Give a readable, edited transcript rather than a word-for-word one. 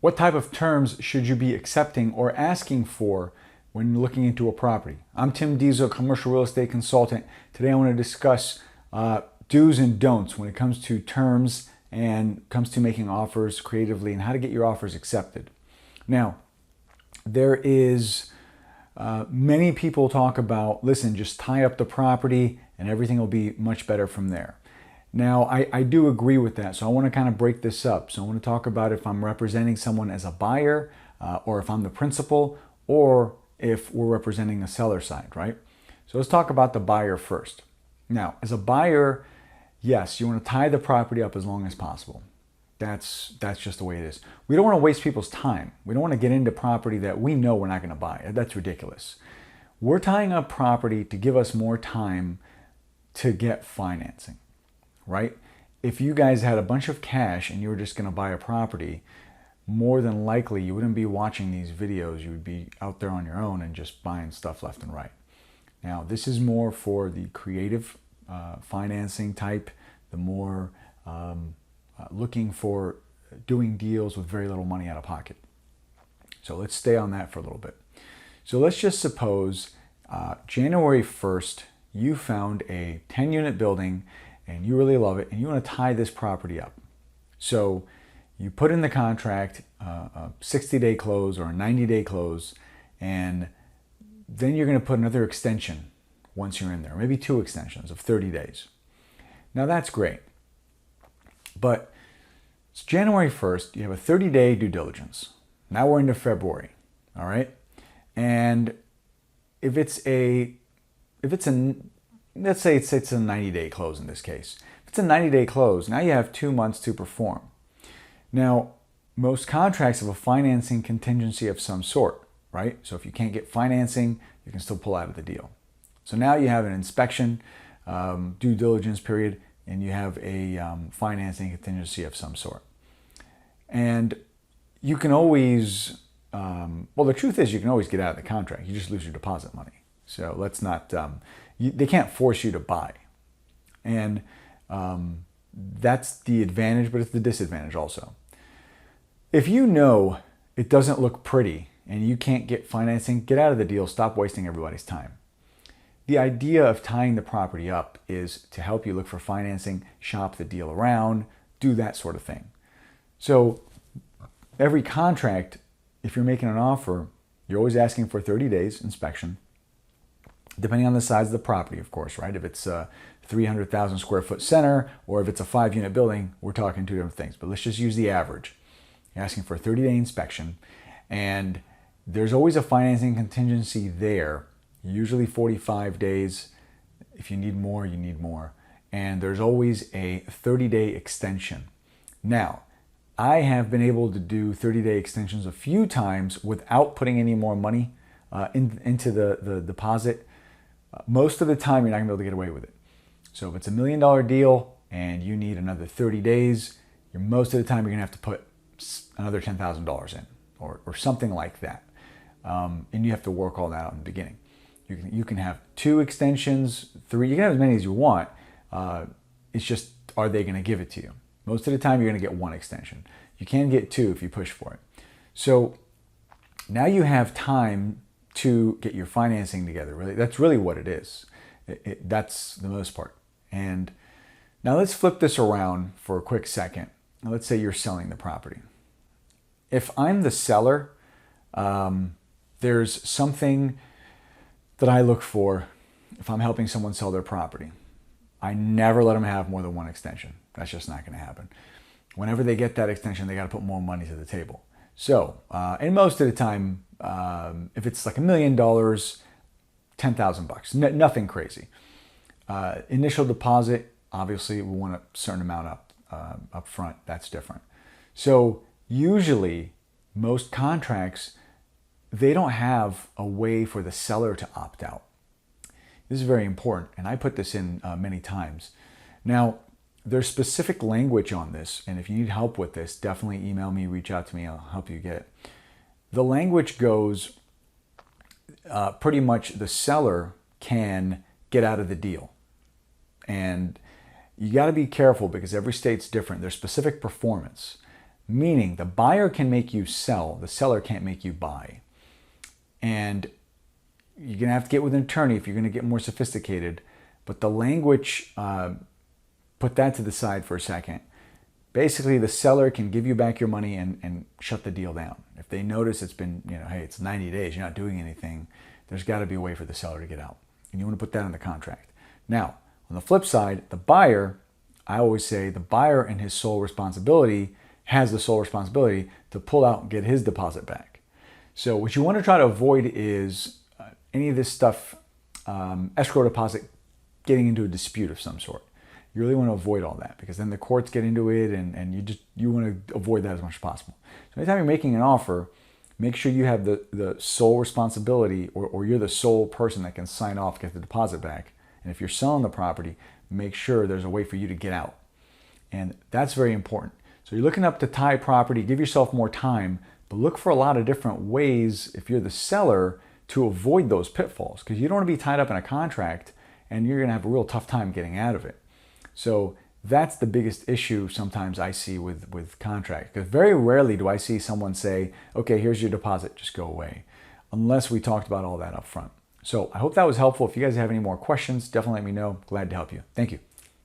What type of terms should you be accepting or asking for when looking into a property? I'm Tim Diesel, commercial real estate consultant. Today I want to discuss do's and don'ts when it comes to terms and comes to making offers creatively and how to get your offers accepted. Now, there is many people talk about, listen, just tie up the property and everything will be much better from there. Now, I do agree with that, so I want to kind of break this up. So I want to talk about if I'm representing someone as a buyer or if I'm the principal or if we're representing the seller side, right? So let's talk about the buyer first. Now, as a buyer, yes, you want to tie the property up as long as possible. That's just the way it is. We don't want to waste people's time. We don't want to get into property that we know we're not going to buy. That's ridiculous. We're tying up property to give us more time to get financing, right? If you guys had a bunch of cash and you were just going to buy a property, more than likely you wouldn't be watching these videos. You would be out there on your own and just buying stuff left and right. Now, this is more for the creative financing type, the more looking for doing deals with very little money out of pocket. So let's stay on that for a little bit. So let's just suppose January 1st, you found a 10-unit building and you really love it and you want to tie this property up. So you put in the contract a 60-day close or a 90-day close, and then you're going to put another extension once you're in there, maybe 2 extensions of 30 days. Now that's great. But it's January 1st, you have a 30-day due diligence. Now we're into February, all right? And if it's a, let's say it's a 90-day close in this case. If it's a 90-day close, now you have 2 months to perform. Now, most contracts have a financing contingency of some sort, right? So if you can't get financing, you can still pull out of the deal. So now you have an inspection, due diligence period, and you have a financing contingency of some sort. And you can always, well, the truth is you can always get out of the contract. You just lose your deposit money. So let's not, they can't force you to buy. And that's the advantage, but it's the disadvantage also. If you know it doesn't look pretty and you can't get financing, get out of the deal. Stop wasting everybody's time. The idea of tying the property up is to help you look for financing, shop the deal around, do that sort of thing. So every contract, if you're making an offer, you're always asking for 30 days inspection, depending on the size of the property, of course, right? If it's a 300,000 square foot center or if it's a 5-unit building, we're talking 2 different things. But let's just use the average. You're asking for a 30-day inspection, and there's always a financing contingency there. Usually 45 days. If you need more, you need more. And there's always a 30-day extension. Now, I have been able to do 30-day extensions a few times without putting any more money into the deposit. Most of the time, you're not going to be able to get away with it. So if it's $1 million deal and you need another 30 days, most of the time you're going to have to put another $10,000 in or something like that. And you have to work all that out in the beginning. You can have 2 extensions, 3, you can have as many as you want. It's just, are they going to give it to you? Most of the time, you're going to get 1 extension. You can get 2 if you push for it. So now you have time to get your financing together. Really, that's really what it is. That's the most part. And now let's flip this around for a quick second. Now let's say you're selling the property. If I'm the seller, there's something that I look for if I'm helping someone sell their property. I never let them have more than 1 extension. That's just not going to happen. Whenever they get that extension, they got to put more money to the table. So, and most of the time, if it's like $1 million, $10,000, nothing crazy. Initial deposit, obviously, we want a certain amount up front. That's different. So usually, most contracts, they don't have a way for the seller to opt out. This is very important, and I put this in many times. Now, there's specific language on this, and if you need help with this, definitely email me, reach out to me, I'll help you get it. The language goes, pretty much the seller can get out of the deal. And you got to be careful because every state's different. There's specific performance. meaning the buyer can make you sell, the seller can't make you buy. And you're going to have to get with an attorney if you're going to get more sophisticated. But the language, put that to the side for a second. Basically, the seller can give you back your money and shut the deal down. If they notice it's been, hey, it's 90 days, you're not doing anything, there's got to be a way for the seller to get out. And you want to put that in the contract. Now, on the flip side, the buyer, I always say the buyer in his sole responsibility has the sole responsibility to pull out and get his deposit back. So what you want to try to avoid is any of this stuff, escrow deposit, getting into a dispute of some sort. You really want to avoid all that because then the courts get into it and you want to avoid that as much as possible. So anytime you're making an offer, make sure you have the sole responsibility or you're the sole person that can sign off, get the deposit back. And if you're selling the property, make sure there's a way for you to get out. And that's very important. So you're looking up to tie property, give yourself more time, but look for a lot of different ways if you're the seller to avoid those pitfalls because you don't want to be tied up in a contract and you're going to have a real tough time getting out of it. So that's the biggest issue sometimes I see with contract. Because very rarely do I see someone say, okay, here's your deposit, just go away. Unless we talked about all that up front. So I hope that was helpful. If you guys have any more questions, definitely let me know. Glad to help you. Thank you.